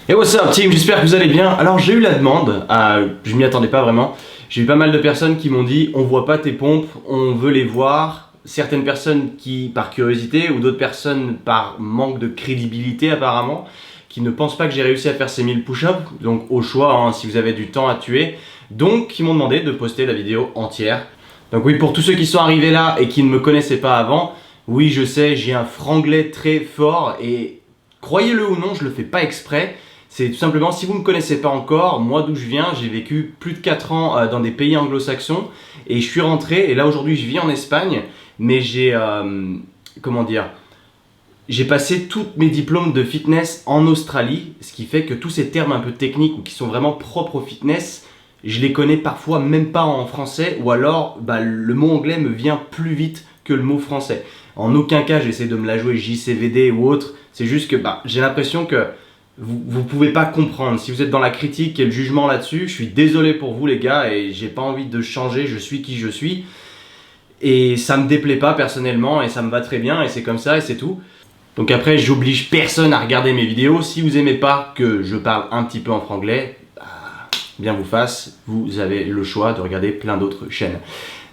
Et what's up team, j'espère que vous allez bien. Alors j'ai eu la demande, je m'y attendais pas vraiment. J'ai eu pas mal de personnes qui m'ont dit on voit pas tes pompes, on veut les voir. Certaines personnes qui par curiosité ou d'autres personnes par manque de crédibilité apparemment, qui ne pensent pas que j'ai réussi à faire ces 1000 push-ups. Donc au choix hein, si vous avez du temps à tuer. Donc qui m'ont demandé de poster la vidéo entière. Donc oui, pour tous ceux qui sont arrivés là et qui ne me connaissaient pas avant, oui je sais, j'ai un franglais très fort et croyez-le ou non, je le fais pas exprès. C'est tout simplement, si vous ne me connaissez pas encore, moi d'où je viens, j'ai vécu plus de 4 ans dans des pays anglo-saxons et je suis rentré, et là aujourd'hui je vis en Espagne, mais j'ai, comment dire, j'ai passé tous mes diplômes de fitness en Australie, ce qui fait que tous ces termes un peu techniques ou qui sont vraiment propres au fitness, je les connais parfois même pas en français, ou alors le mot anglais me vient plus vite que le mot français. En aucun cas j'essaie de me la jouer JCVD ou autre, c'est juste que j'ai l'impression que vous pouvez pas comprendre. Si vous êtes dans la critique et le jugement là-dessus, je suis désolé pour vous les gars et j'ai pas envie de changer, je suis qui je suis. Et ça me déplaît pas personnellement et ça me va très bien et c'est comme ça et c'est tout. Donc après, j'oblige personne à regarder mes vidéos. Si vous aimez pas que je parle un petit peu en franglais, bien vous fasse, vous avez le choix de regarder plein d'autres chaînes.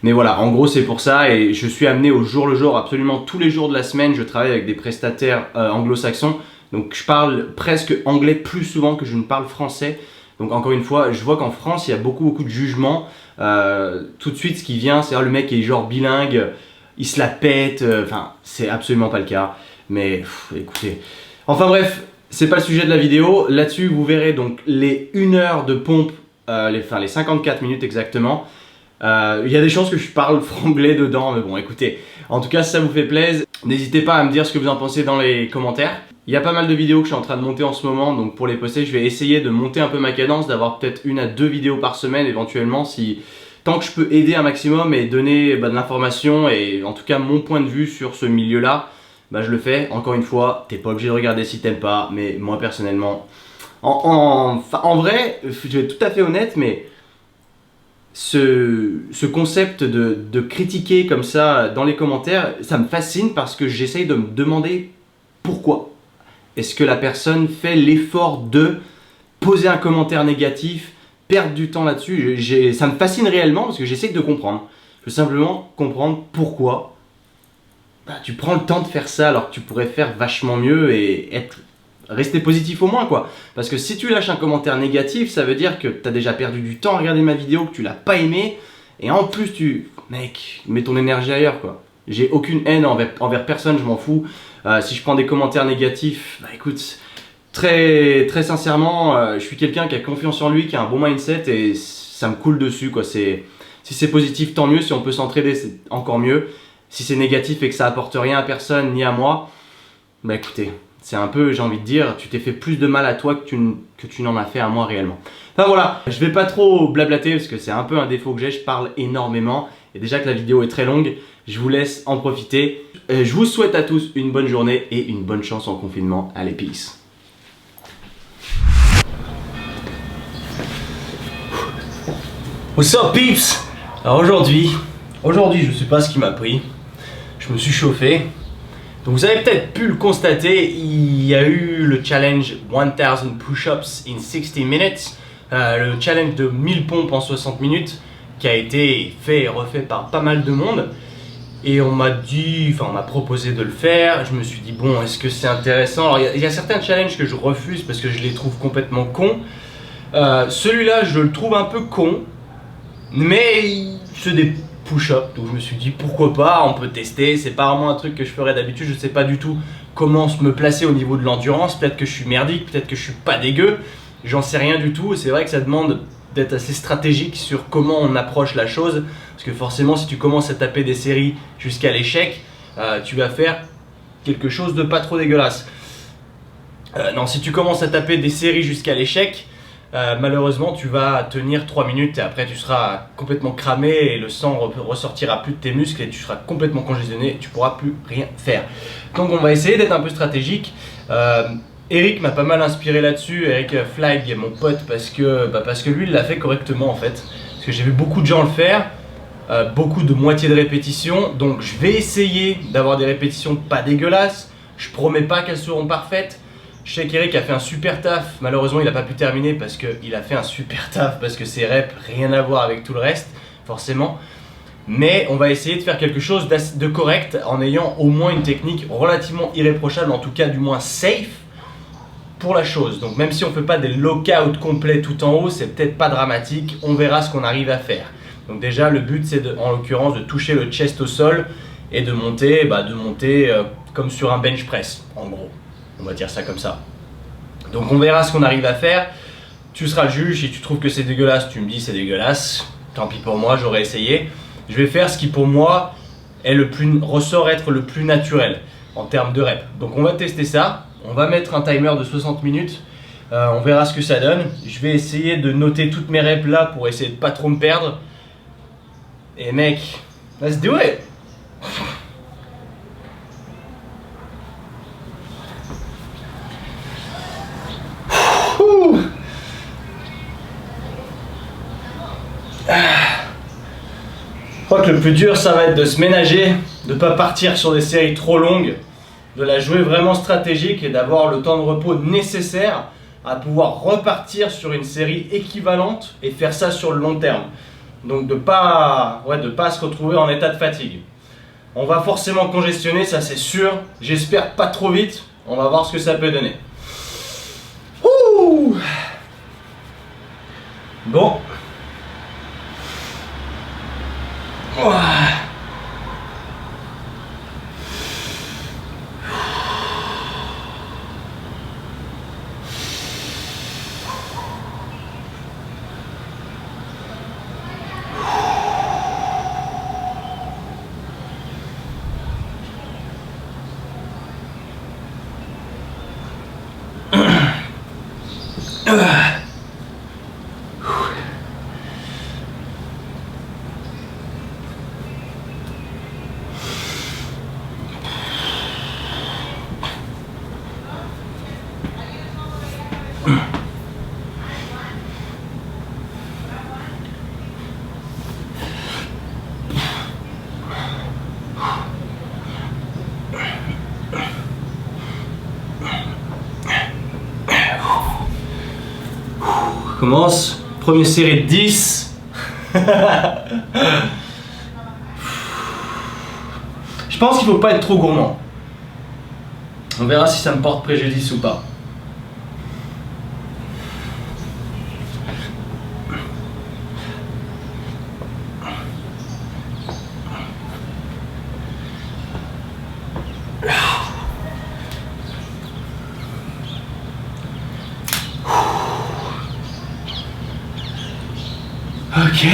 Mais voilà, en gros c'est pour ça et je suis amené au jour le jour, absolument tous les jours de la semaine. Je travaille avec des prestataires anglo-saxons. Donc je parle presque anglais plus souvent que je ne parle français. Donc encore une fois, je vois qu'en France, il y a beaucoup de jugements. Tout de suite, ce qui vient, c'est le mec est genre bilingue, il se la pète. Enfin, c'est absolument pas le cas. Mais écoutez. Enfin bref, c'est pas le sujet de la vidéo. Là-dessus, vous verrez donc les 1 heure de pompe, les 54 minutes exactement. Il y a des chances que je parle franglais dedans, mais bon écoutez, en tout cas si ça vous fait plaisir, n'hésitez pas à me dire ce que vous en pensez dans les commentaires. Il y a pas mal de vidéos que je suis en train de monter en ce moment, donc pour les poster je vais essayer de monter un peu ma cadence, d'avoir peut-être 1 à 2 vidéos par semaine éventuellement, tant que je peux aider un maximum et donner de l'information et en tout cas mon point de vue sur ce milieu là, je le fais. Encore une fois, t'es pas obligé de regarder si t'aimes pas, mais moi personnellement, en vrai, je vais être tout à fait honnête, mais ce concept de critiquer comme ça dans les commentaires, ça me fascine parce que j'essaye de me demander pourquoi. Est-ce que la personne fait l'effort de poser un commentaire négatif, perdre du temps là-dessus? Ça me fascine réellement parce que j'essaye de comprendre. Je veux simplement comprendre pourquoi tu prends le temps de faire ça alors que tu pourrais faire vachement mieux et rester positif au moins quoi. Parce que si tu lâches un commentaire négatif, ça veut dire que tu as déjà perdu du temps à regarder ma vidéo, que tu l'as pas aimé. Et en plus mec, mets ton énergie ailleurs quoi. J'ai aucune haine envers personne, je m'en fous. Si je prends des commentaires négatifs, écoute, très sincèrement, je suis quelqu'un qui a confiance en lui, qui a un bon mindset et ça me coule dessus quoi. Si c'est positif, tant mieux. Si on peut s'entraider, c'est encore mieux. Si c'est négatif et que ça apporte rien à personne ni à moi, écoutez, c'est un peu, j'ai envie de dire, tu t'es fait plus de mal à toi que tu n'en as fait à moi réellement. Enfin voilà, je vais pas trop blablater parce que c'est un peu un défaut que j'ai, je parle énormément. Et déjà que la vidéo est très longue, je vous laisse en profiter. Je vous souhaite à tous une bonne journée et une bonne chance en confinement. Allez, peace. What's up peeps? Alors aujourd'hui, je sais pas ce qui m'a pris. Je me suis chauffé. Donc vous avez peut-être pu le constater, il y a eu le challenge 1000 push-ups in 60 minutes, le challenge de 1000 pompes en 60 minutes qui a été fait et refait par pas mal de monde. Et on m'a proposé de le faire. Je me suis dit bon, est-ce que c'est intéressant? Alors il y a certains challenges que je refuse parce que je les trouve complètement cons. Celui-là je le trouve un peu con, mais c'est des push-up, donc je me suis dit pourquoi pas, on peut tester. C'est pas vraiment un truc que je ferais d'habitude, je sais pas du tout comment me placer au niveau de l'endurance, peut-être que je suis merdique, peut-être que je suis pas dégueu, j'en sais rien du tout. C'est vrai que ça demande d'être assez stratégique sur comment on approche la chose, parce que forcément si tu commences à taper des séries jusqu'à l'échec, tu vas faire quelque chose de pas trop dégueulasse. Non, si tu commences à taper des séries jusqu'à l'échec, malheureusement tu vas tenir 3 minutes et après tu seras complètement cramé et le sang ressortira plus de tes muscles et tu seras complètement congestionné et tu pourras plus rien faire. Donc on va essayer d'être un peu stratégique. Eric m'a pas mal inspiré là-dessus, Eric Flag, mon pote, parce que lui il l'a fait correctement en fait. Parce que j'ai vu beaucoup de gens le faire, beaucoup de moitié de répétition, donc je vais essayer d'avoir des répétitions pas dégueulasses. Je promets pas qu'elles seront parfaites. Je sais qu'Eric a fait un super taf, malheureusement il n'a pas pu terminer parce qu'il a fait un super taf, parce que ses reps, rien à voir avec tout le reste, forcément. Mais on va essayer de faire quelque chose de correct en ayant au moins une technique relativement irréprochable, en tout cas du moins safe pour la chose. Donc même si on ne fait pas des lockouts complets tout en haut, c'est peut-être pas dramatique, on verra ce qu'on arrive à faire. Donc déjà le but c'est en l'occurrence de toucher le chest au sol et de monter, comme sur un bench press en gros. On va dire ça comme ça. Donc on verra ce qu'on arrive à faire. Tu seras le juge, si tu trouves que c'est dégueulasse, tu me dis c'est dégueulasse. Tant pis pour moi, j'aurais essayé. Je vais faire ce qui pour moi ressort être le plus naturel en termes de reps. Donc on va tester ça. On va mettre un timer de 60 minutes. On verra ce que ça donne. Je vais essayer de noter toutes mes reps là pour essayer de pas trop me perdre. Et mec, let's do it! Je crois que le plus dur ça va être de se ménager, de ne pas partir sur des séries trop longues, de la jouer vraiment stratégique et d'avoir le temps de repos nécessaire à pouvoir repartir sur une série équivalente et faire ça sur le long terme. Donc de pas se retrouver en état de fatigue. On va forcément congestionner, ça c'est sûr. J'espère pas trop vite. On va voir ce que ça peut donner. Ouh. Bon. Ouah. Commence, première série de 10. Je pense qu'il ne faut pas être trop gourmand. On verra si ça me porte préjudice ou pas. Ok.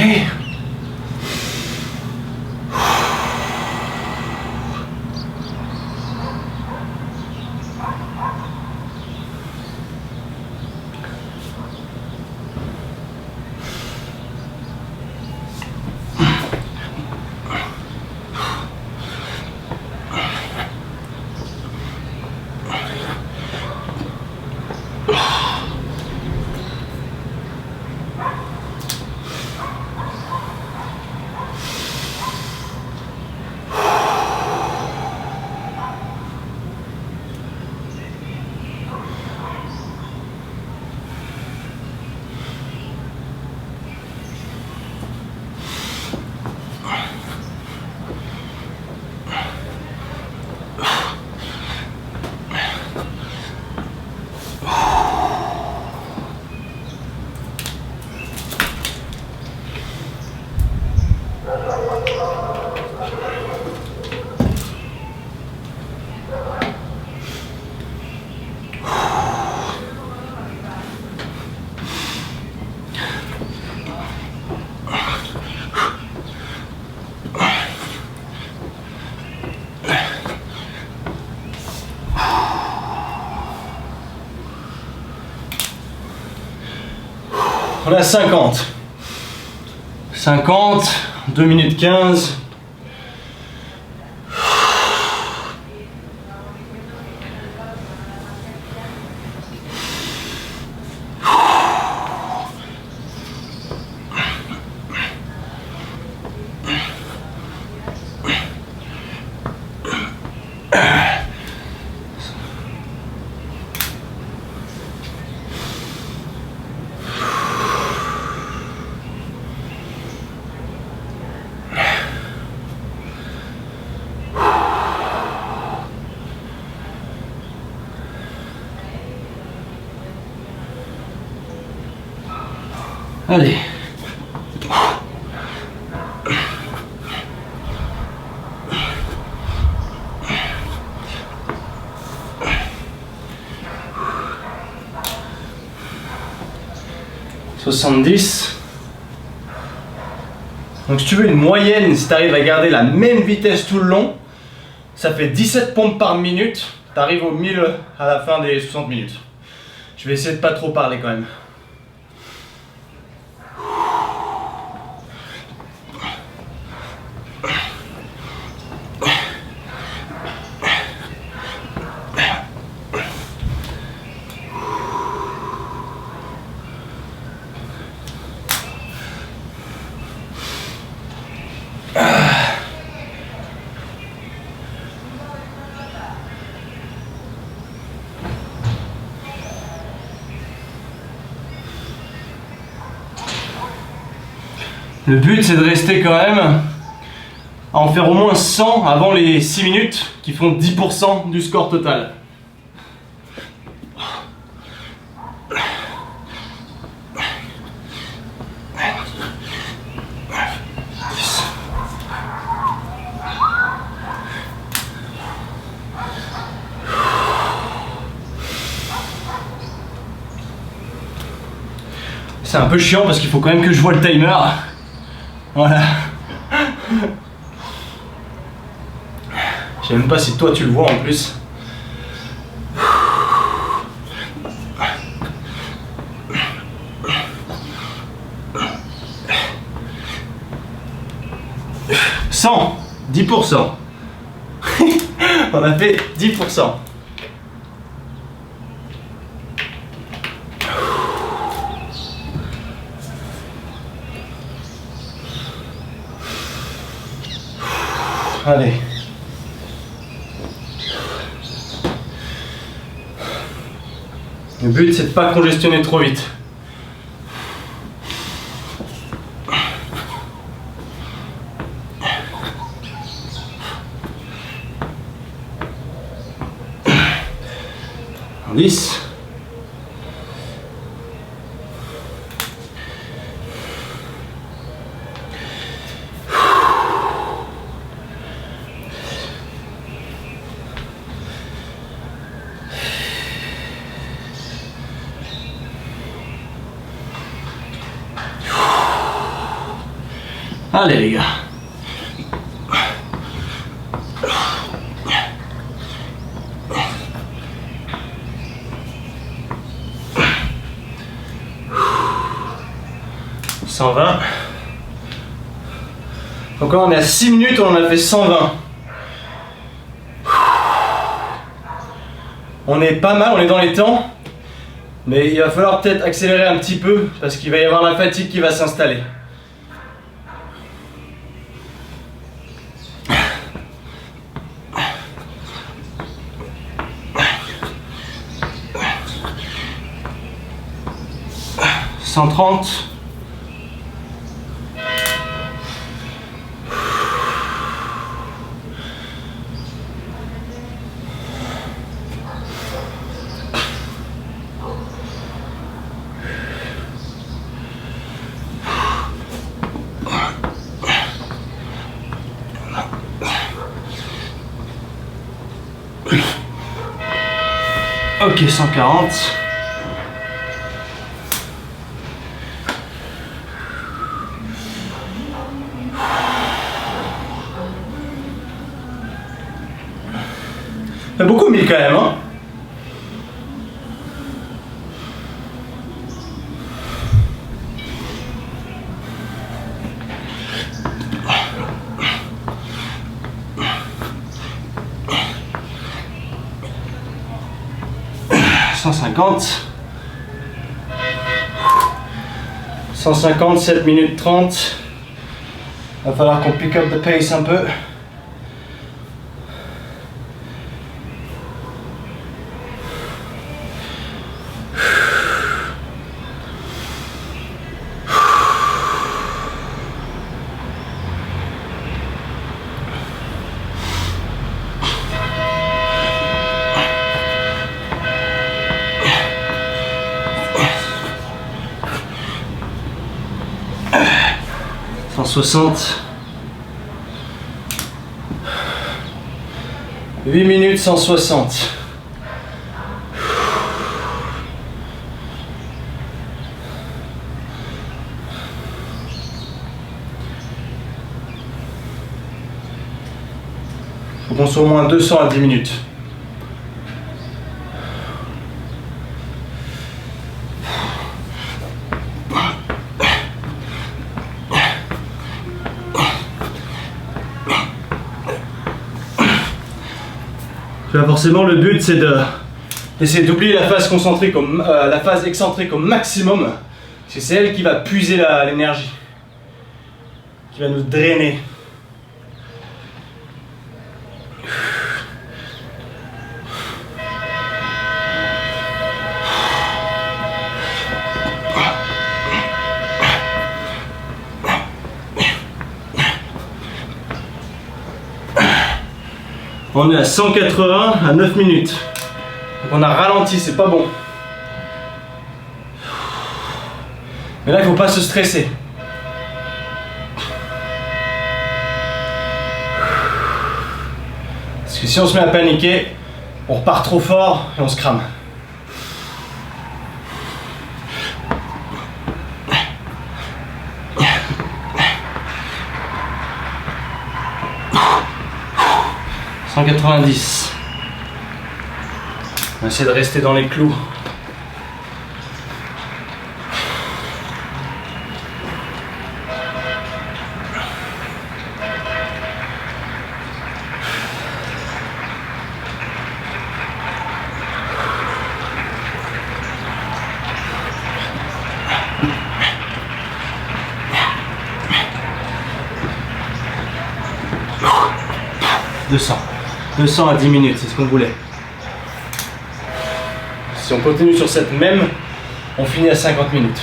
On a 50. 50, 2 minutes 15. Allez. « 70. Donc si tu veux une moyenne, si tu arrives à garder la même vitesse tout le long, ça fait 17 pompes par minute. Tu arrives au 1000 à la fin des 60 minutes. Je vais essayer de pas trop parler quand même. Le but c'est de rester quand même à en faire au moins 100 avant les 6 minutes qui font 10% du score total. C'est un peu chiant parce qu'il faut quand même que je vois le timer. Voilà. Je sais même pas si toi tu le vois en plus. « 100 » 10%. On a fait 10%. Allez. Le but c'est de pas congestionner trop vite. En 10. Allez les gars. « 120. » Donc là on est à 6 minutes, on en a fait 120. On est pas mal, on est dans les temps. Mais il va falloir peut-être accélérer un petit peu parce qu'il va y avoir la fatigue qui va s'installer. « 130. » Ok, 140. C'est beaucoup 1000 quand même, hein. « 150. 150, 7 minutes 30. Va falloir qu'on pick up the pace un peu. 160. 8 minutes 160. Faut qu'on soit au moins 200 à 10 minutes. Là, forcément, le but c'est d'essayer d'oublier la phase concentrique la phase excentrique au maximum, parce que c'est elle qui va puiser l'énergie, qui va nous drainer. On est à 180 à 9 minutes. Donc on a ralenti, c'est pas bon. Mais là, il ne faut pas se stresser. Parce que si on se met à paniquer, on repart trop fort et on se crame. « 190. » On essaie de rester dans les clous. « 200 à 10 minutes, c'est ce qu'on voulait. Si on continue sur cette même, on finit à 50 minutes.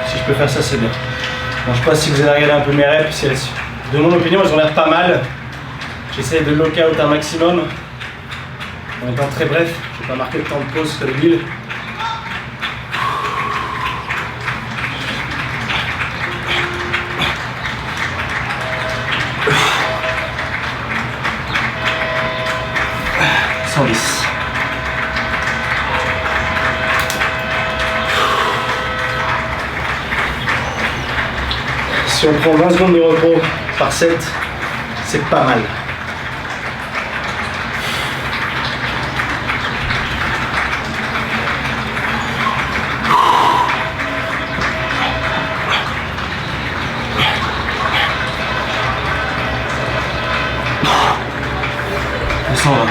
Si je peux faire ça, c'est bien. Bon, je sais pas si vous avez regardé un peu mes reps, si de mon opinion, elles ont l'air pas mal. J'essaie de lock out un maximum. En étant très bref, je vais pas marquer de temps de pause sur le build. Si on prend 20 secondes de repos par set, c'est pas mal. On s'en va.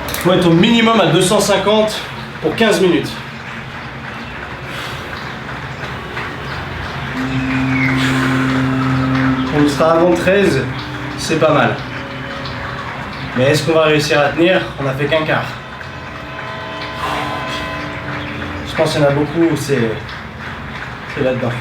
Il faut être au minimum à 250 pour 15 minutes. On sera avant 13, c'est pas mal. Mais est-ce qu'on va réussir à tenir? On n'a fait qu'un quart. Je pense qu'il y en a beaucoup où c'est là-dedans.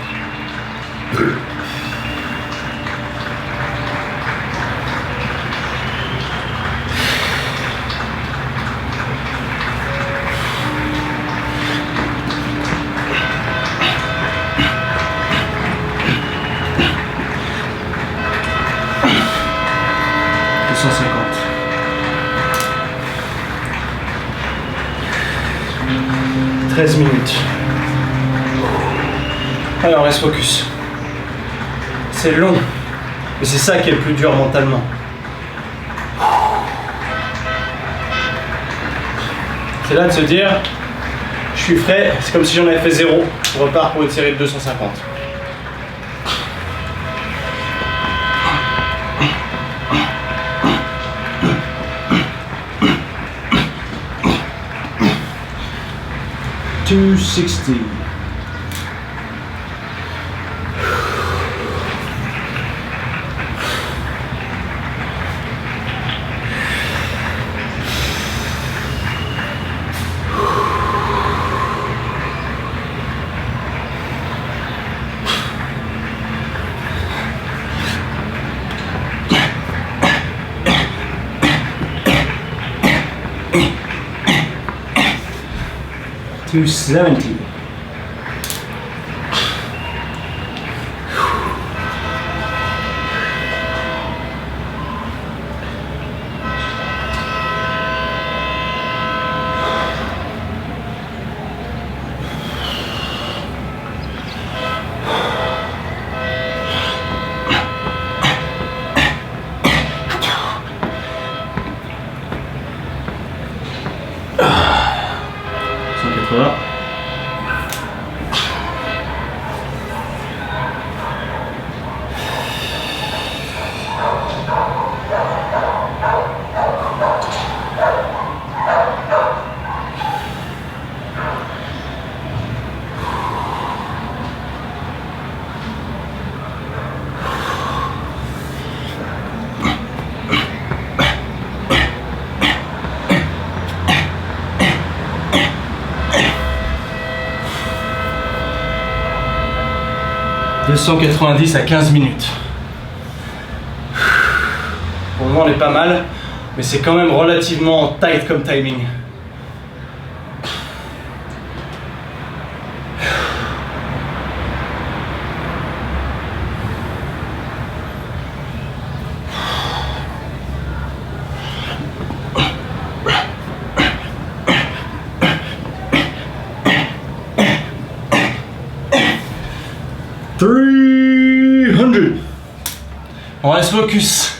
250. 13 minutes. Alors, reste focus. C'est long, mais c'est ça qui est le plus dur mentalement. C'est là de se dire, je suis frais, c'est comme si j'en avais fait 0. Je repars pour une série de 250. $260. $270. $290 à 15 minutes. Pour le moment on est pas mal, mais c'est quand même relativement tight comme timing. $300. On reste focus.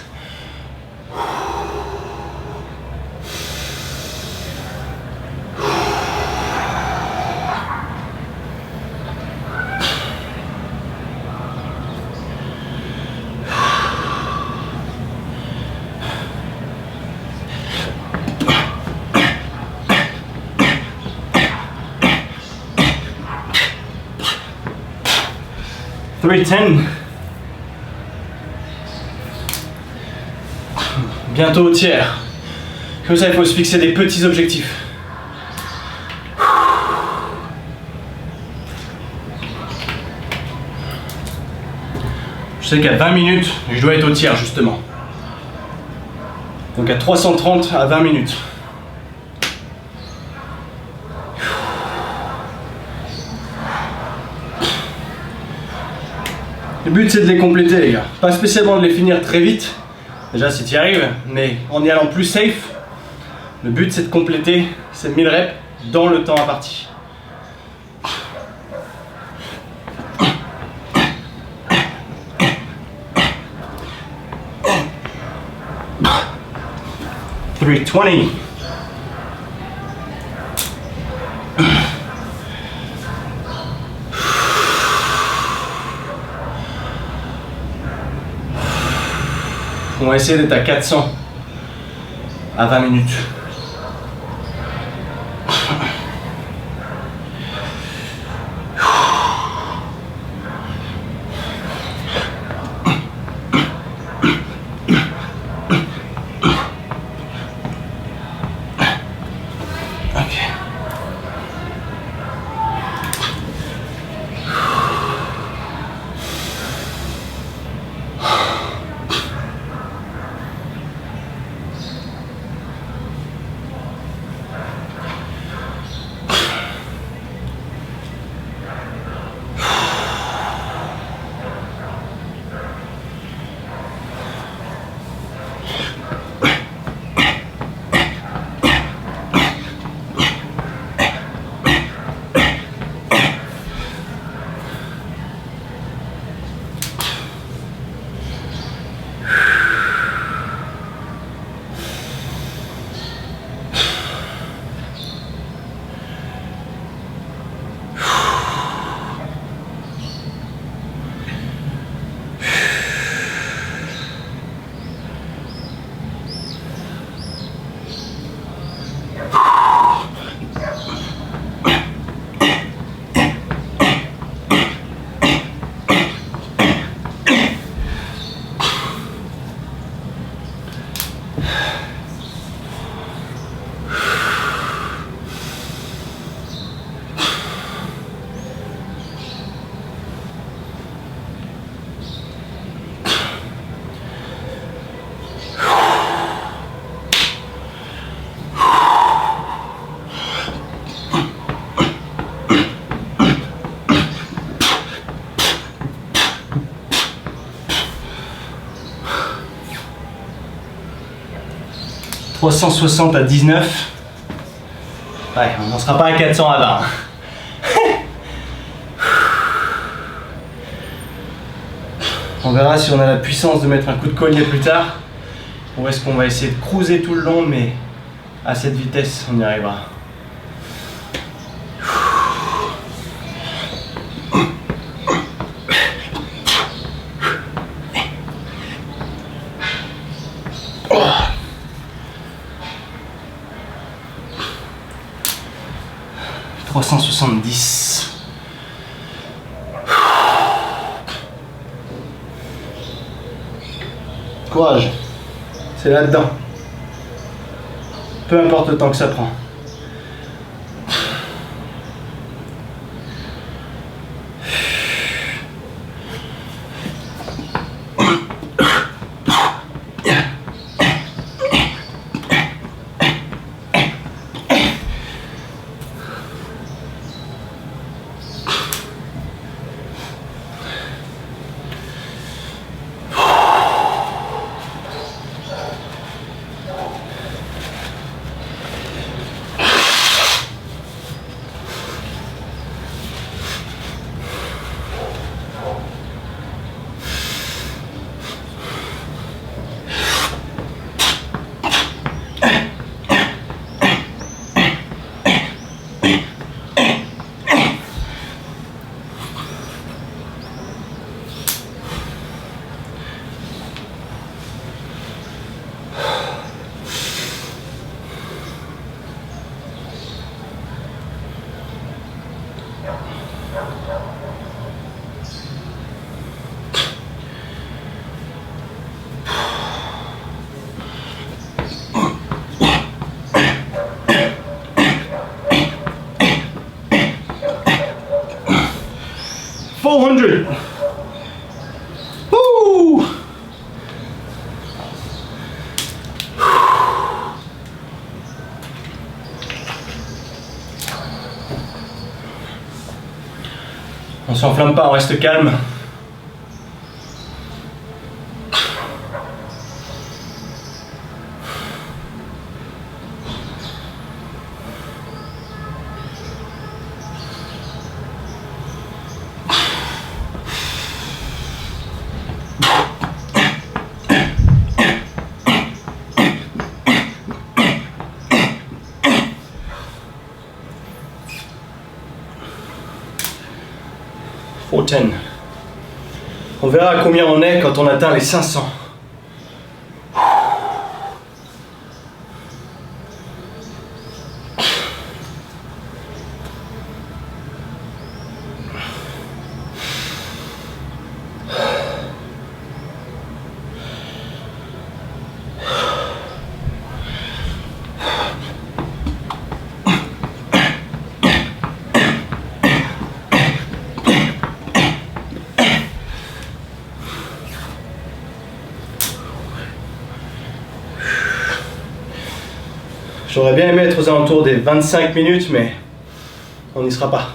$310. Bientôt au tiers. Comme ça, il faut se fixer des petits objectifs. Je sais qu'à 20 minutes, je dois être au tiers justement. Donc à 330 à 20 minutes. Le but c'est de les compléter les gars, pas spécialement de les finir très vite, déjà si tu y arrives, mais en y allant plus safe, le but c'est de compléter ces 1000 reps dans le temps imparti. $320. On va essayer d'être à 400 à 20 minutes. 360 à 19. Ouais, on n'en sera pas à 400 à 20. On verra si on a la puissance de mettre un coup de collier plus tard. Ou est-ce qu'on va essayer de cruiser tout le long, mais à cette vitesse, on y arrivera. Oh. 370. Courage, c'est là-dedans. Peu importe le temps que ça prend. Woo! On s'enflamme pas, on reste calme. On verra à combien on est quand on atteint les 500. J'aurais bien aimé être aux alentours des 25 minutes, mais on n'y sera pas.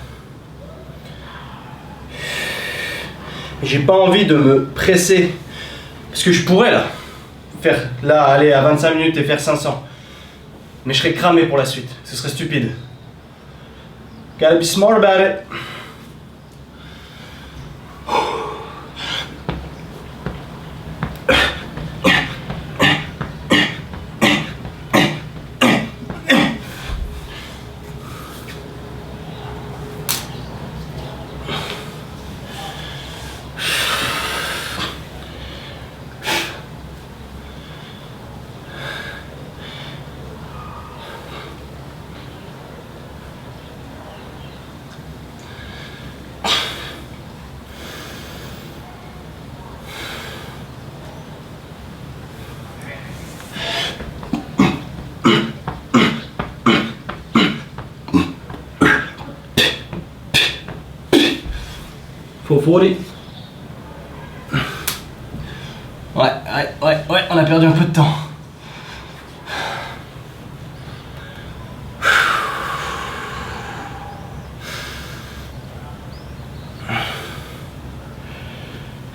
J'ai pas envie de me presser, parce que je pourrais aller à 25 minutes et faire 500. Mais je serais cramé pour la suite, ce serait stupide. Gotta be smart about it. Ouais, on a perdu un peu de temps.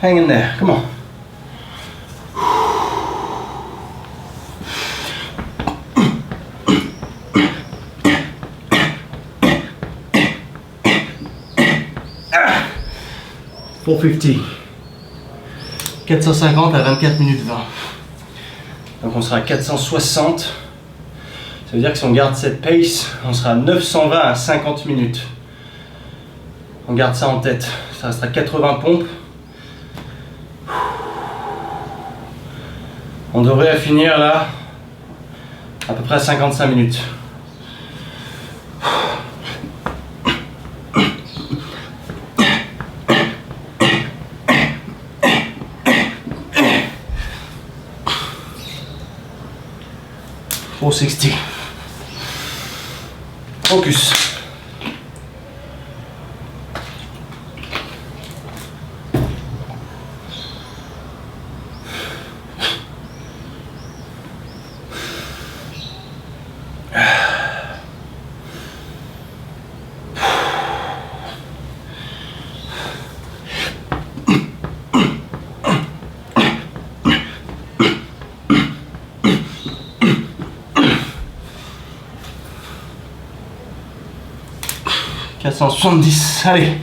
Hang in there, come on. 450. 450 à 24 minutes 20. Donc on sera à 460. Ça veut dire que si on garde cette pace, on sera à 920 à 50 minutes. On garde ça en tête. Ça restera 80 pompes. On devrait finir là à peu près à 55 minutes. Pour 60. Focus. « 470, allez. «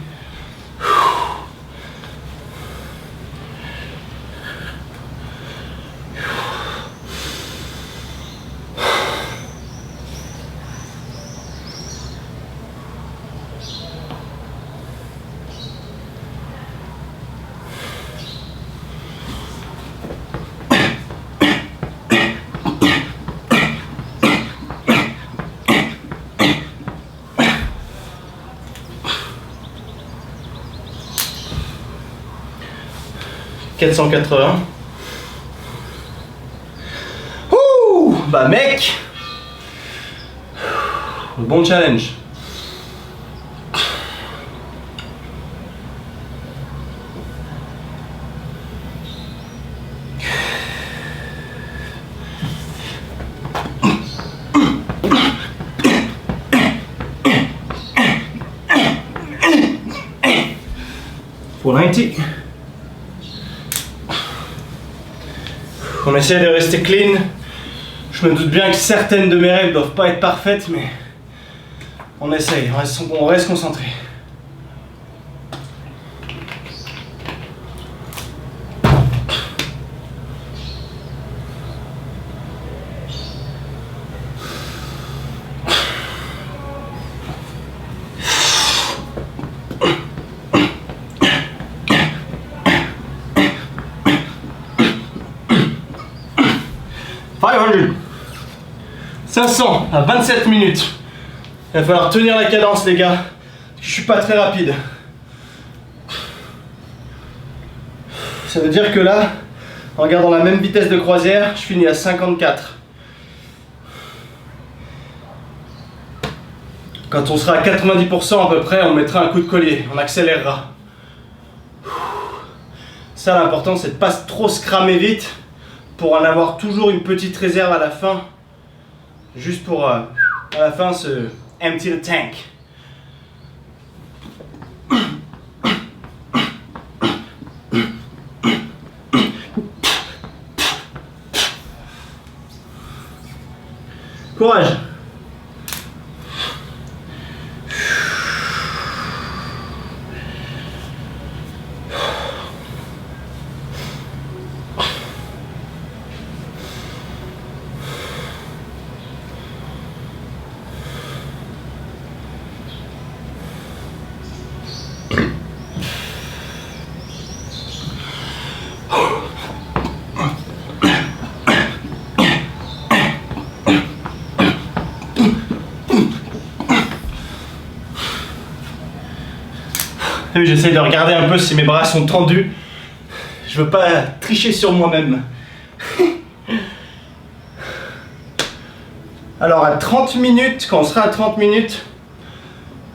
480. Ouh, bah mec, bon challenge. Pour 90. On essaie de rester clean. Je me doute bien que certaines de mes règles ne doivent pas être parfaites, mais on essaye, on reste concentré. « 500 à 27 minutes. Il va falloir tenir la cadence, les gars. Je suis pas très rapide. Ça veut dire que là, en gardant la même vitesse de croisière, je finis à 54. Quand on sera à 90% à peu près, on mettra un coup de collier, on accélérera. Ça, l'important, c'est de pas trop se cramer vite pour en avoir toujours une petite réserve à la fin. Juste pour, à la fin, se empty the tank. Courage. J'essaie de regarder un peu si mes bras sont tendus. Je veux pas tricher sur moi-même. Alors à 30 minutes, quand on sera à 30 minutes,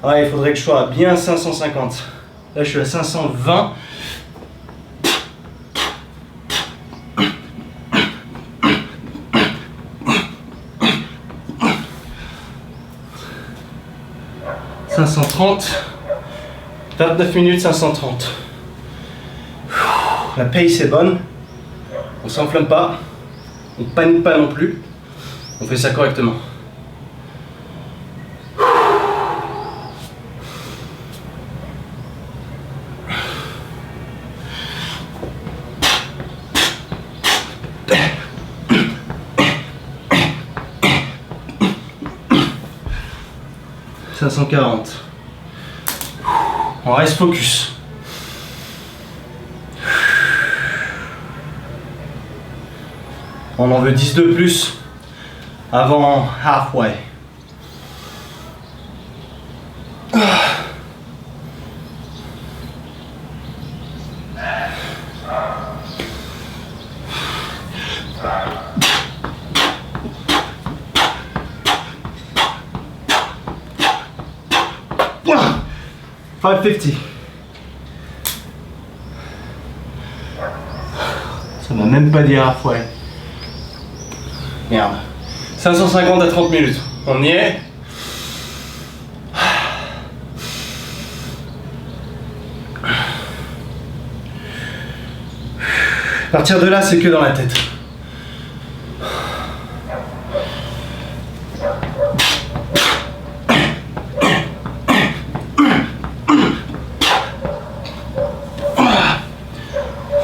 ouais, il faudrait que je sois à bien 550. Là je suis à 520. « 530. 29 minutes 530. La pace est bonne. On s'enflamme pas. On panique pas non plus. On fait ça correctement. 540. On reste focus. On en veut 10 de plus avant halfway. Ah. 550. Ça m'a même pas dit halfway. Merde. 550 à 30 minutes. On y est. À partir de là, c'est que dans la tête.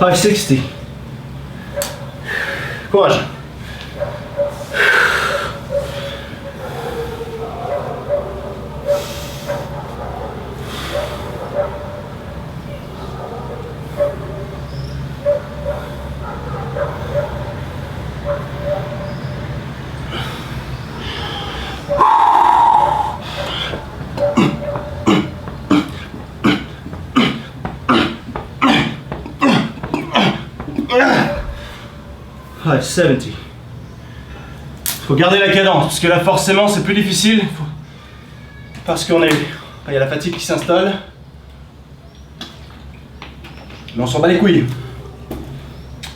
$560. Courage. Ouais, 70. Faut garder la cadence, parce que là forcément c'est plus difficile. Parce qu'il y a la fatigue qui s'installe. Mais on s'en bat les couilles.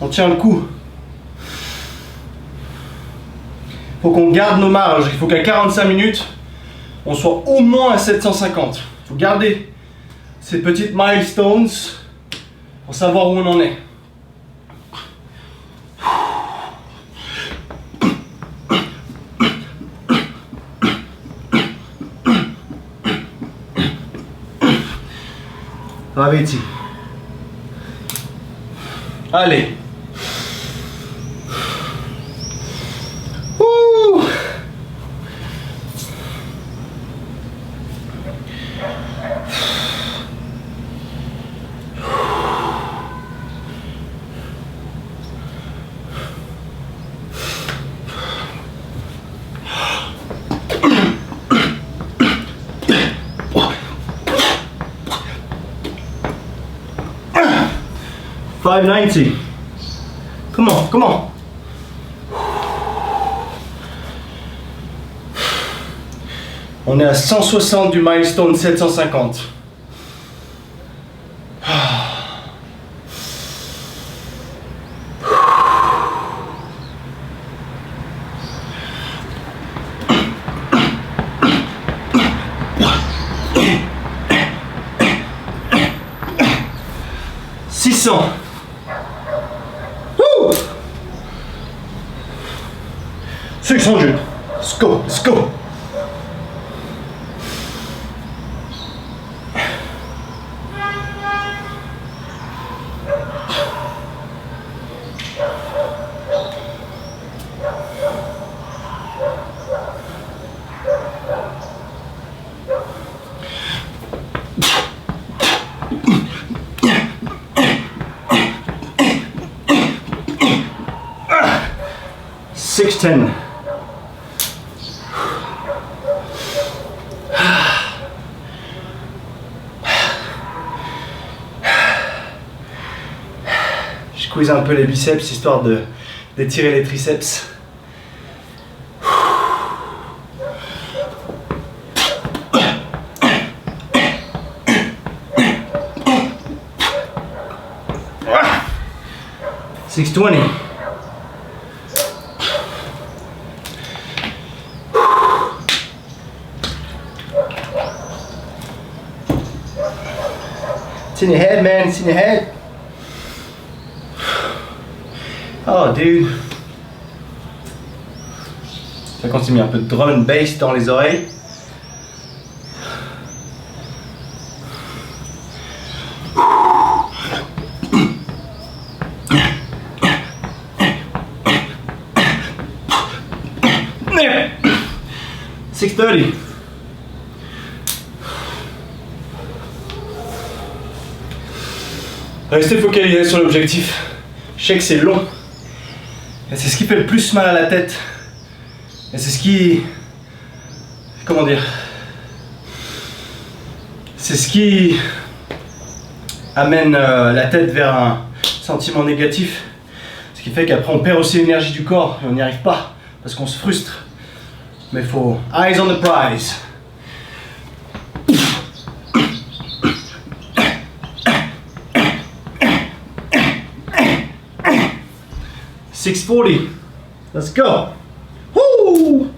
On tient le coup. Faut qu'on garde nos marges. Il faut qu'à 45 minutes, on soit au moins à 750. Faut garder ces petites milestones pour savoir où on en est. Raviti. Allez. Ouh. $590. Come on, come on. On est à 160 du milestone 750. $600. 600. Let's go, let's go. $610. Je squeeze un peu les biceps histoire d'étirer les triceps. $620. It's in your head, man. It's in your head. Oh, dude. Ça quand il met un peu de drum and bass dans les oreilles. $630. Restez focalisé sur l'objectif. Je sais que c'est long. Et c'est ce qui fait le plus mal à la tête. Et c'est ce qui... Comment dire? C'est ce qui amène la tête vers un sentiment négatif. Ce qui fait qu'après on perd aussi l'énergie du corps et on n'y arrive pas. Parce qu'on se frustre. Mais il faut... Eyes on the prize. $640. Let's go. Woo!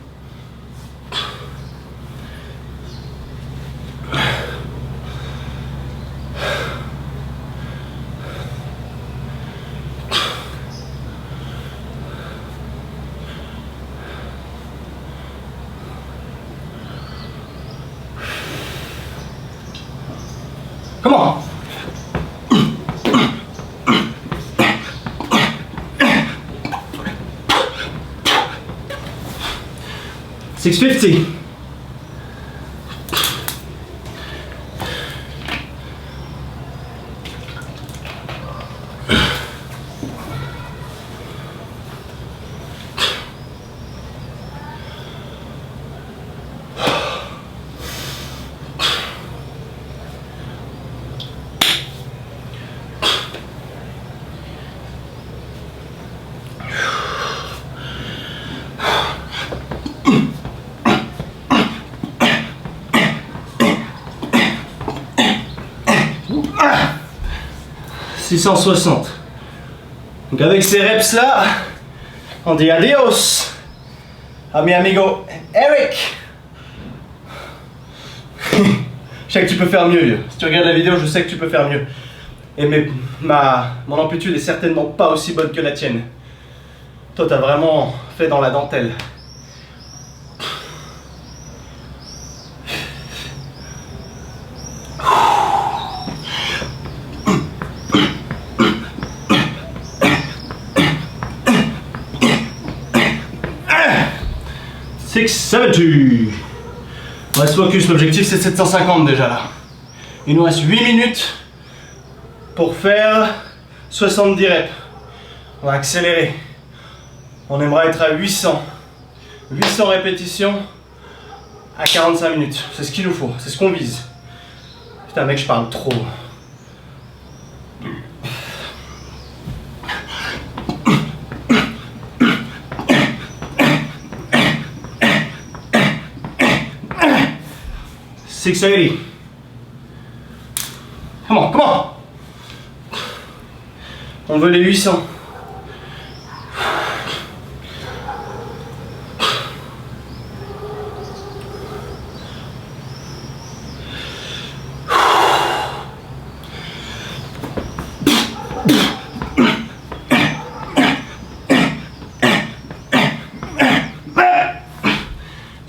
Come on. $650. $660. Donc avec ces reps là, on dit adios à mi amigo Eric. Je sais que tu peux faire mieux, vieux. Si tu regardes la vidéo, je sais que tu peux faire mieux. Et mon amplitude est certainement pas aussi bonne que la tienne. Toi, t'as vraiment fait dans la dentelle. $670. On reste focus, l'objectif c'est 750 déjà là. Il nous reste 8 minutes pour faire 70 reps. On va accélérer. On aimerait être à 800. 800 répétitions à 45 minutes. C'est ce qu'il nous faut, c'est ce qu'on vise. Putain mec, je parle trop. $680. Come on, come on. On veut les 800.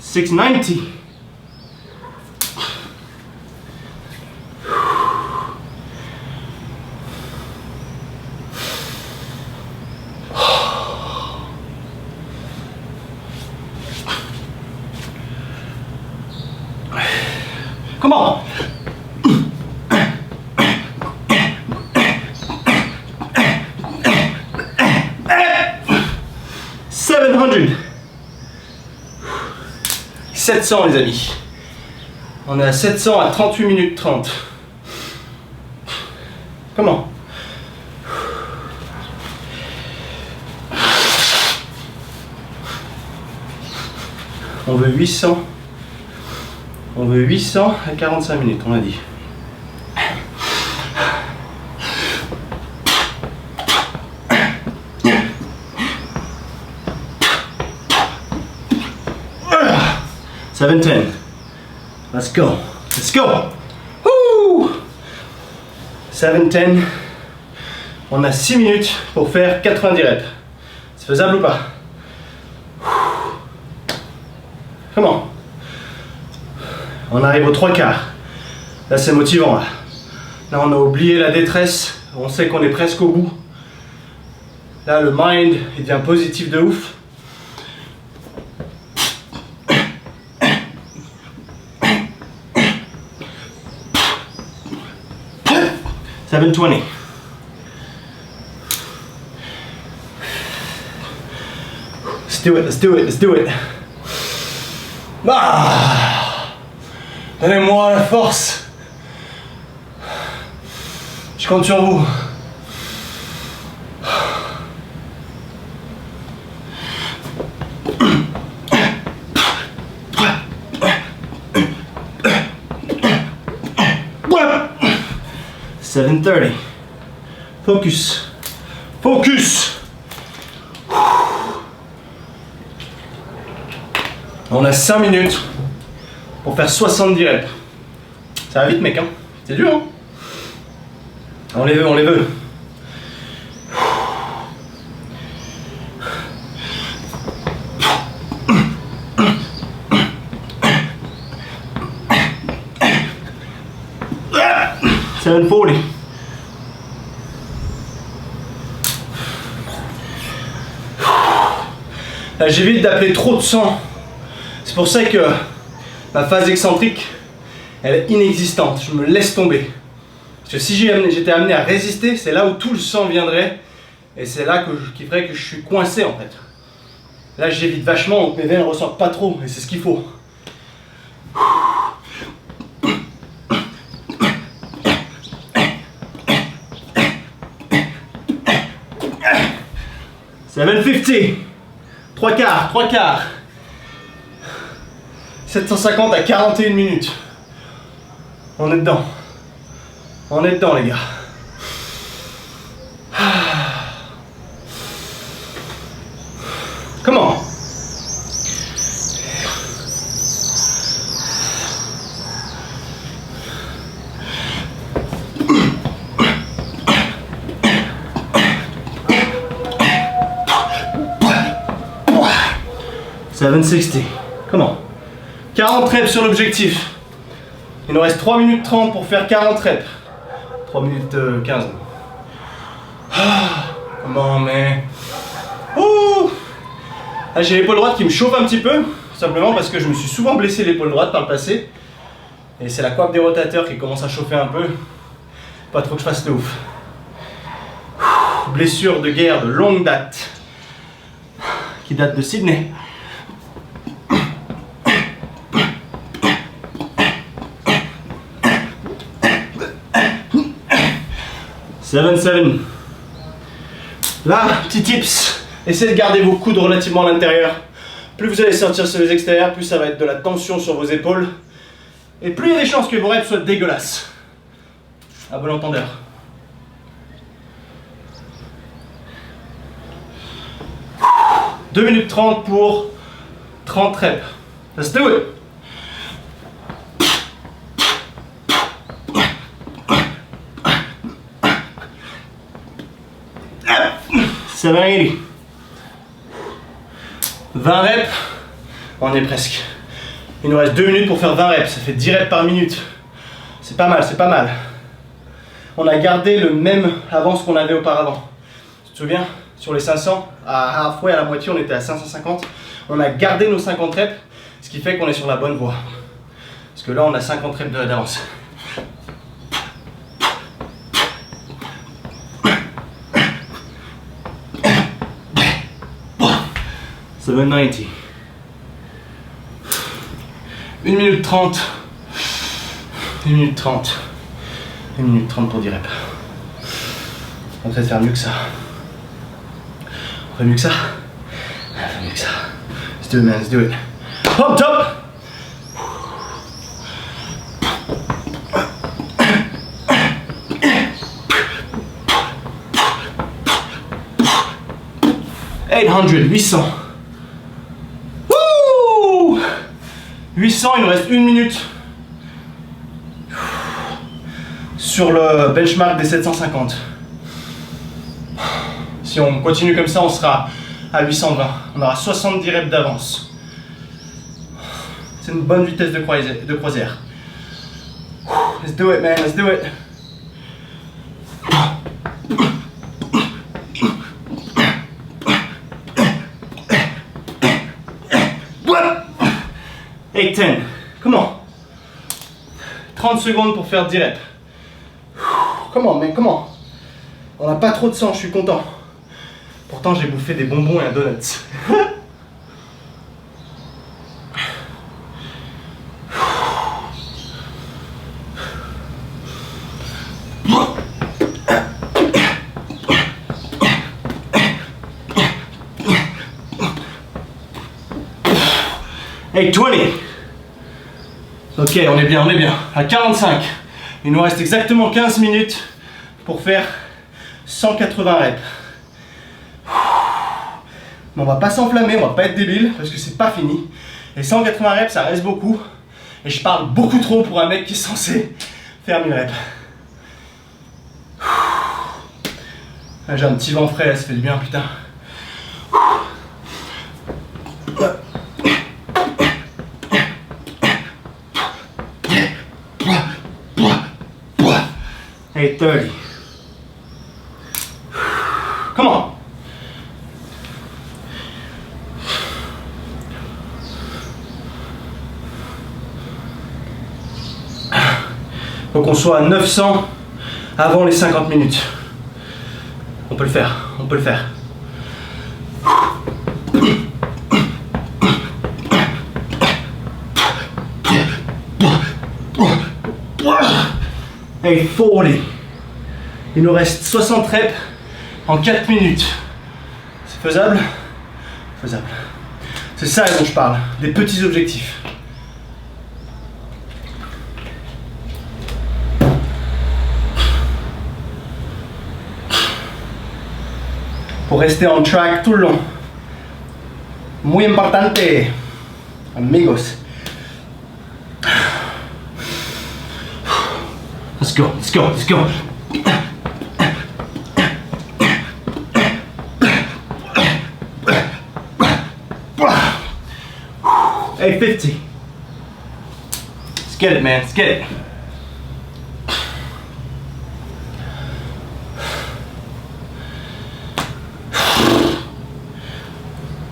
$690. Come on. $700. 700 les amis. On est à 700 à 38 minutes 30. Comment? On veut 800. On veut 800 à 45 minutes, on a dit. $710. Let's go. Let's go. Woo! $710. On a 6 minutes pour faire 90 reps. C'est faisable ou pas? Comment? On arrive aux 3/4. Là c'est motivant là. Là on a oublié la détresse. On sait qu'on est presque au bout. Là le mind il devient positif de ouf. $720. Let's do it, let's do it, let's do it. Ah, donnez-moi la force. Je compte sur vous. $7:30. Focus. Focus. On a 5 minutes pour faire 70 reps. Ça va vite, mec, hein. C'est dur, hein. On les veut, on les veut. $7:40. Là, j'évite d'appeler trop de sang. C'est pour ça que ma phase excentrique, elle est inexistante. Je me laisse tomber. Parce que si j'étais amené à résister, c'est là où tout le sang viendrait. Et c'est là qui ferait que je suis coincé en fait. Là, j'évite vachement, donc mes veines ne ressortent pas trop. Et c'est ce qu'il faut. $7:50. 3/4, 3/4. 750 à 41 minutes. On est dedans. On est dedans, les gars. Comment? $760. Comment? 40 reps sur l'objectif. Il nous reste 3 minutes 30 pour faire 40 reps. 3 minutes 15. Comment, mais... Ouh. Là, j'ai l'épaule droite qui me chauffe un petit peu. Simplement parce que je me suis souvent blessé l'épaule droite par le passé. Et c'est la coiffe des rotateurs qui commence à chauffer un peu. Pas trop que je fasse de ouf. Blessure de guerre de longue date. Qui date de Sydney. $7:7. Là, petit tips, essayez de garder vos coudes relativement à l'intérieur. Plus vous allez sortir sur les extérieurs, plus ça va être de la tension sur vos épaules. Et plus il y a des chances que vos reps soient dégueulasses. À bon entendeur. « 2 minutes 30 pour 30 reps. Let's do it! $780. 20 reps, on est presque. Il nous reste 2 minutes pour faire 20 reps, ça fait 10 reps par minute. C'est pas mal, c'est pas mal. On a gardé le même avance qu'on avait auparavant. Tu te souviens? Sur les 500, à halfway, à la moitié, on était à 550. On a gardé nos 50 reps, ce qui fait qu'on est sur la bonne voie. Parce que là, on a 50 reps d'avance. $790. 1 minute 30. 1 minute 30. 1 minute 30 pour 10 reps. On va peut-être faire mieux que ça. On fait mieux que ça. On fait mieux que ça. Let's do it, man. Let's do it. Hop, top. $800. 800, il nous reste 1 minute sur le benchmark des 750. Si on continue comme ça, on sera à 820. On aura 70 reps d'avance. C'est une bonne vitesse de croisière. Let's do it, man, let's do it. Et 10. Comment? 30 secondes pour faire 10 reps. Comment, mais comment? On n'a pas trop de sang, je suis content. Pourtant, j'ai bouffé des bonbons et un donut. 820. Ok, on est bien, on est bien. À 45. Il nous reste exactement 15 minutes pour faire 180 reps. Mais on va pas s'enflammer, on va pas être débile parce que c'est pas fini. Et 180 reps, ça reste beaucoup. Et je parle beaucoup trop pour un mec qui est censé faire 1000 reps. J'ai un petit vent frais là, ça fait du bien, putain. Hey, 30. Come on. Faut qu'on soit à 900 avant les 50 minutes. On peut le faire, on peut le faire. Hey, 40. Il nous reste 60 reps en 4 minutes. C'est faisable? Faisable. C'est ça dont je parle, des petits objectifs. Pour rester on track tout le long. Muy importante, amigos. Let's go, let's go, let's go. Hey, 50. Let's get it, man, let's get it.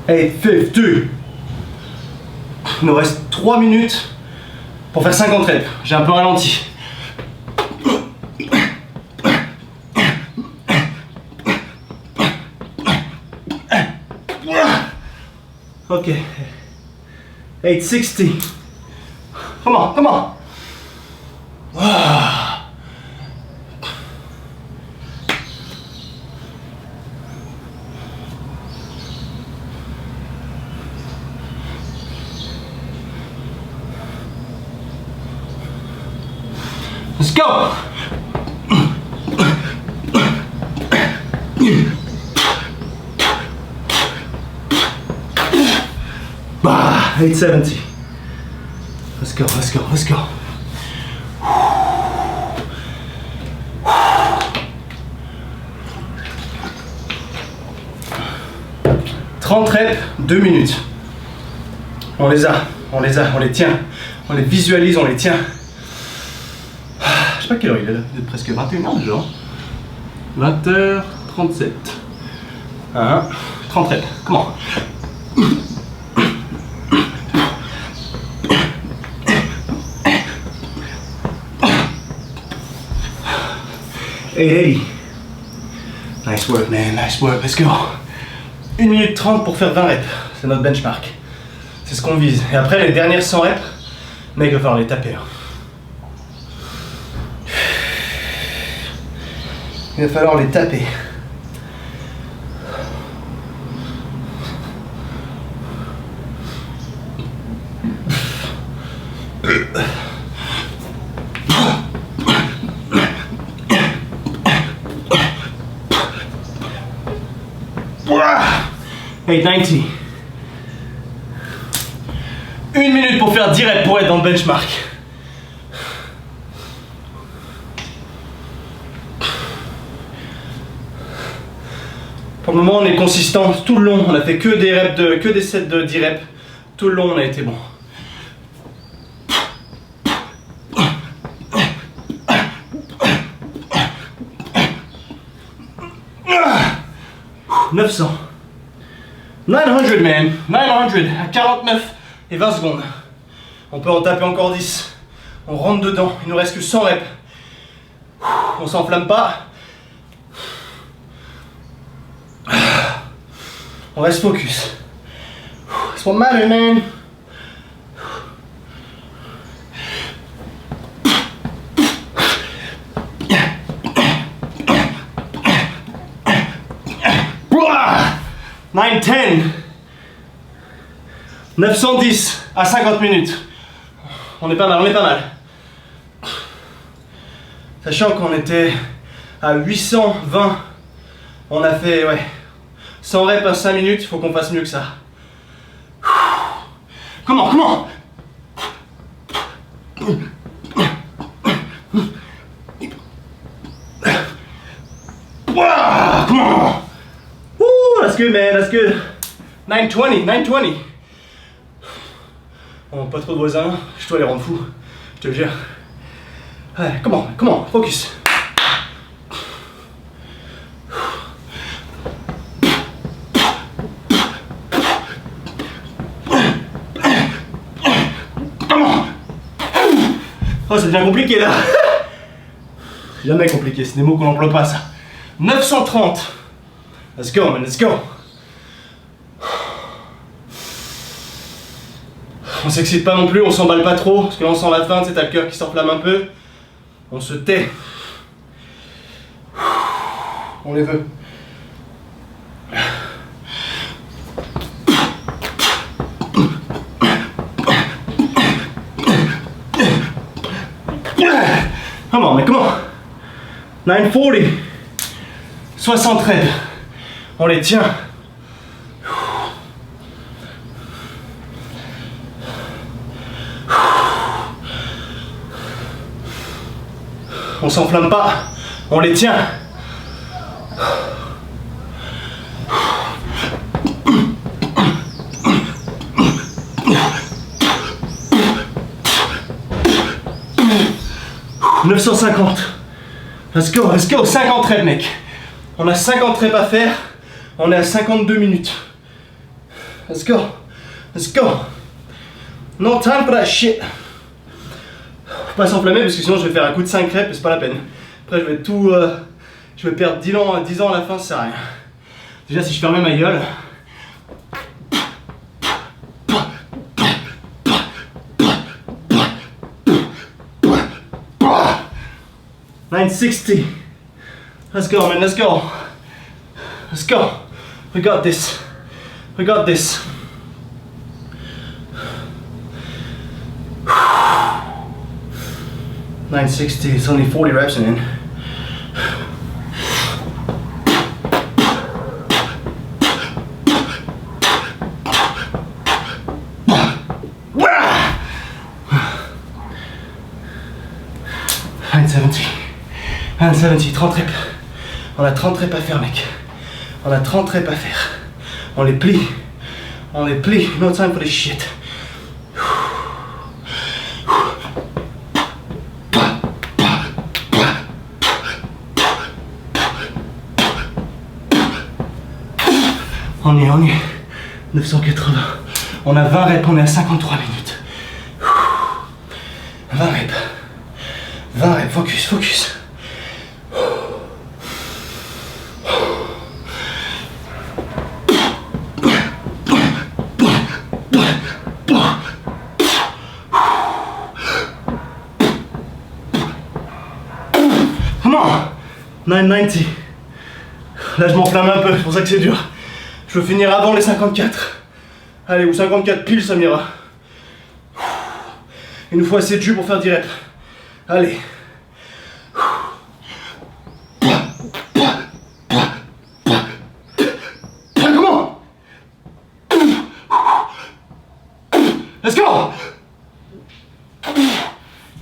Hey, 50. Il nous reste 3 minutes pour faire 50 reps. J'ai un peu ralenti. Ok. 860. Come on, come on. Let's go. 870. Let's go, let's go, let's go. 30 reps, 2 minutes. On les a, on les tient. On les visualise, on les tient. Je sais pas quelle heure il est là, il est presque 21h déjà. 20h37. 30 reps, comment? Hey, nice work man, nice work, let's go. 1 minute 30 pour faire 20 reps, c'est notre benchmark. C'est ce qu'on vise. Et après les dernières 100 reps, mec, il va falloir les taper. Il va falloir les taper. Hey, 90. 1 minute pour faire 10 reps pour être dans le benchmark. Pour le moment, on est consistant tout le long. On a fait que des sets de 10 reps. Tout le long, on a été bon. « 900. 900, man. 900 à 49 et 20 secondes. On peut en taper encore 10. On rentre dedans. Il nous reste que 100 reps. On s'enflamme pas. On reste focus. It's what matters, man. Nine, 10. 910 à 50 minutes. On est pas mal, on est pas mal. Sachant qu'on était à 820, on a fait 100 reps à 5 minutes, il faut qu'on fasse mieux que ça. Comment Wow, come on! Woo, that's good, man, that's good. 920. Oh, pas trop de voisins, je dois les rendre fous, je te le jure. Ouais, comment, focus. Oh, ça devient compliqué là. C'est jamais compliqué, c'est des mots qu'on n'emploie pas ça. 930. Let's go, man, let's go. On s'excite pas non plus, on s'emballe pas trop, parce que là on sent la fin, tu sais, t'as le cœur qui s'enflamme un peu. On se tait. On les veut. Comment, mais comment? 940. 60 reps. On les tient. On s'enflamme pas, on les tient. « 950. Let's go, 50 reps, mec. On a 50 reps à faire. On est à 52 minutes. Let's go. No time for that shit. Faut pas s'enflammer parce que sinon je vais faire un coup de 5 reps et c'est pas la peine. Après je vais tout... je vais perdre 10 ans à la fin, ça sert à rien. Déjà si je fermais ma gueule... « 960. Let's go, man, let's go. We got this. 960, it's only 40 reps in. And 70, 30 reps. On a 30 reps à faire, mec. On les plie. No time for this shit. On y est. 980. On a 20 reps, on est à 53 minutes. 20 reps, focus. Come on! 990. Là je m'enflamme un peu, c'est pour ça que c'est dur. Je veux finir avant les 54. Allez, ou 54 piles, ça m'ira. Il nous faut assez de jus pour faire 10 reps. Allez. Comment? Let's go!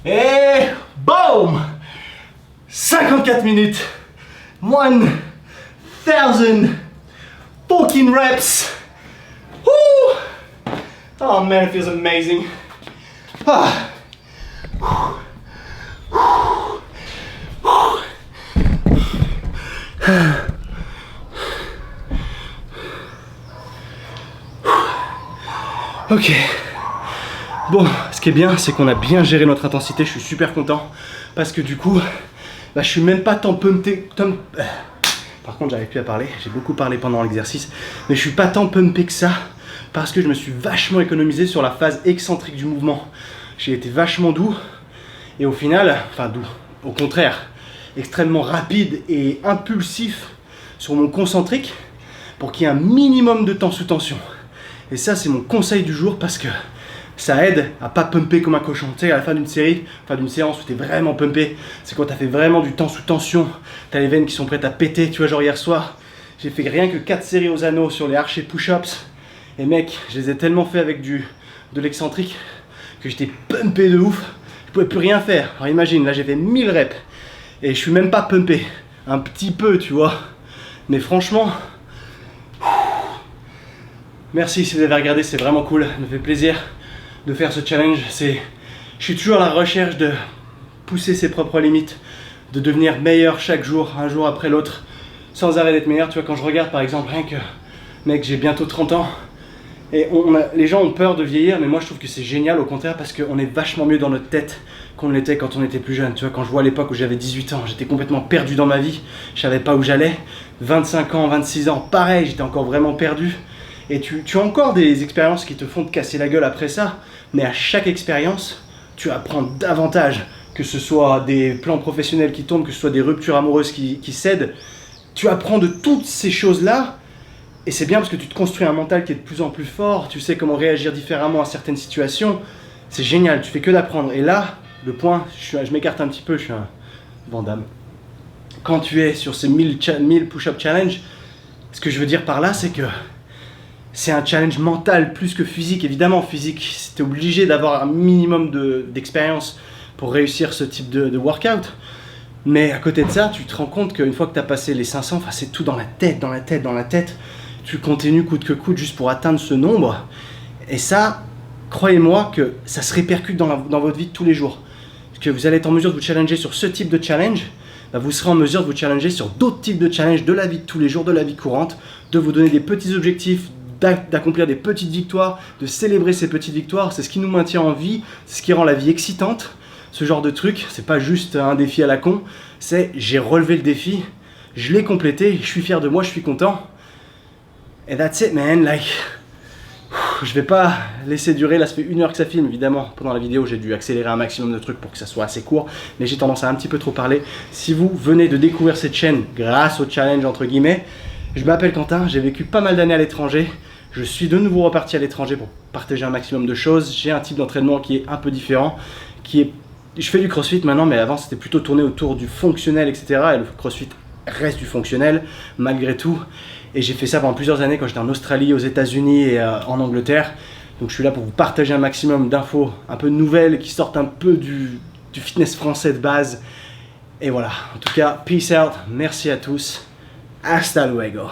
Et boom! 54 minutes. 1000 fucking reps. Woo! Oh man, it feels amazing. Ah. Ok. Bon, ce qui est bien, c'est qu'on a bien géré notre intensité. Je suis super content parce que du coup, je suis même pas tant pumpé. Par contre, j'arrive plus à parler. J'ai beaucoup parlé pendant l'exercice, mais je suis pas tant pumpé que ça parce que je me suis vachement économisé sur la phase excentrique du mouvement. J'ai été vachement doux et au final, enfin doux, au contraire, extrêmement rapide et impulsif sur mon concentrique pour qu'il y ait un minimum de temps sous tension. Et ça, c'est mon conseil du jour parce que ça aide à pas pumper comme un cochon. Tu sais, à la fin d'une série, fin d'une séance où t'es vraiment pumpé, c'est quand t'as fait vraiment du temps sous tension, t'as les veines qui sont prêtes à péter. Tu vois, genre hier soir, j'ai fait rien que 4 séries aux anneaux sur les archers push-ups. Et mec, je les ai tellement fait avec de l'excentrique que j'étais pumpé de ouf. Je pouvais plus rien faire. Alors imagine, là j'ai fait 1000 reps. Et je suis même pas pumpé. Un petit peu, tu vois. Mais franchement... Merci si vous avez regardé, c'est vraiment cool. Ça me fait plaisir de faire ce challenge. Je suis toujours à la recherche de pousser ses propres limites, de devenir meilleur chaque jour, un jour après l'autre, sans arrêt d'être meilleur. Tu vois, quand je regarde par exemple, rien que, mec, j'ai bientôt 30 ans, et les gens ont peur de vieillir, mais moi je trouve que c'est génial au contraire, parce qu'on est vachement mieux dans notre tête qu'on l'était quand on était plus jeune. Tu vois, quand je vois l'époque où j'avais 18 ans, j'étais complètement perdu dans ma vie, je savais pas où j'allais. 25 ans, 26 ans, pareil, j'étais encore vraiment perdu. Et tu as encore des expériences qui te font te casser la gueule après ça, mais à chaque expérience, tu apprends davantage, que ce soit des plans professionnels qui tombent, que ce soit des ruptures amoureuses qui cèdent. Tu apprends de toutes ces choses-là, et c'est bien parce que tu te construis un mental qui est de plus en plus fort, tu sais comment réagir différemment à certaines situations. C'est génial, tu fais que d'apprendre. Et là, le point, je m'écarte un petit peu, je suis un Van Damme. Quand tu es sur ces 1000 push-up challenge, ce que je veux dire par là, c'est que c'est un challenge mental plus que physique. Évidemment, physique, tu es obligé d'avoir un minimum d'expérience pour réussir ce type de workout. Mais à côté de ça, tu te rends compte qu'une fois que tu as passé les 500, c'est tout dans la tête, dans la tête, dans la tête. Tu continues coûte que coûte juste pour atteindre ce nombre. Et ça, croyez-moi que ça se répercute dans votre vie de tous les jours. Parce que vous allez être en mesure de vous challenger sur ce type de challenge, bah vous serez en mesure de vous challenger sur d'autres types de challenges de la vie de tous les jours, de la vie courante, de vous donner des petits objectifs, d'accomplir des petites victoires, de célébrer ces petites victoires. C'est ce qui nous maintient en vie, c'est ce qui rend la vie excitante. Ce genre de truc, c'est pas juste un défi à la con, c'est j'ai relevé le défi, je l'ai complété, je suis fier de moi, je suis content. Et that's it man, like... Je vais pas laisser durer, là ça fait 1 heure que ça filme, évidemment. Pendant la vidéo, j'ai dû accélérer un maximum de trucs pour que ça soit assez court, mais j'ai tendance à un petit peu trop parler. Si vous venez de découvrir cette chaîne grâce au challenge entre guillemets, je m'appelle Quentin, j'ai vécu pas mal d'années à l'étranger. Je suis de nouveau reparti à l'étranger pour partager un maximum de choses. J'ai un type d'entraînement qui est un peu différent, je fais du crossfit maintenant, mais avant c'était plutôt tourné autour du fonctionnel, etc. Et le crossfit reste du fonctionnel, malgré tout. Et j'ai fait ça pendant plusieurs années quand j'étais en Australie, aux États-Unis et en Angleterre. Donc je suis là pour vous partager un maximum d'infos, un peu nouvelles, qui sortent un peu du fitness français de base. Et voilà, en tout cas, peace out, merci à tous, hasta luego.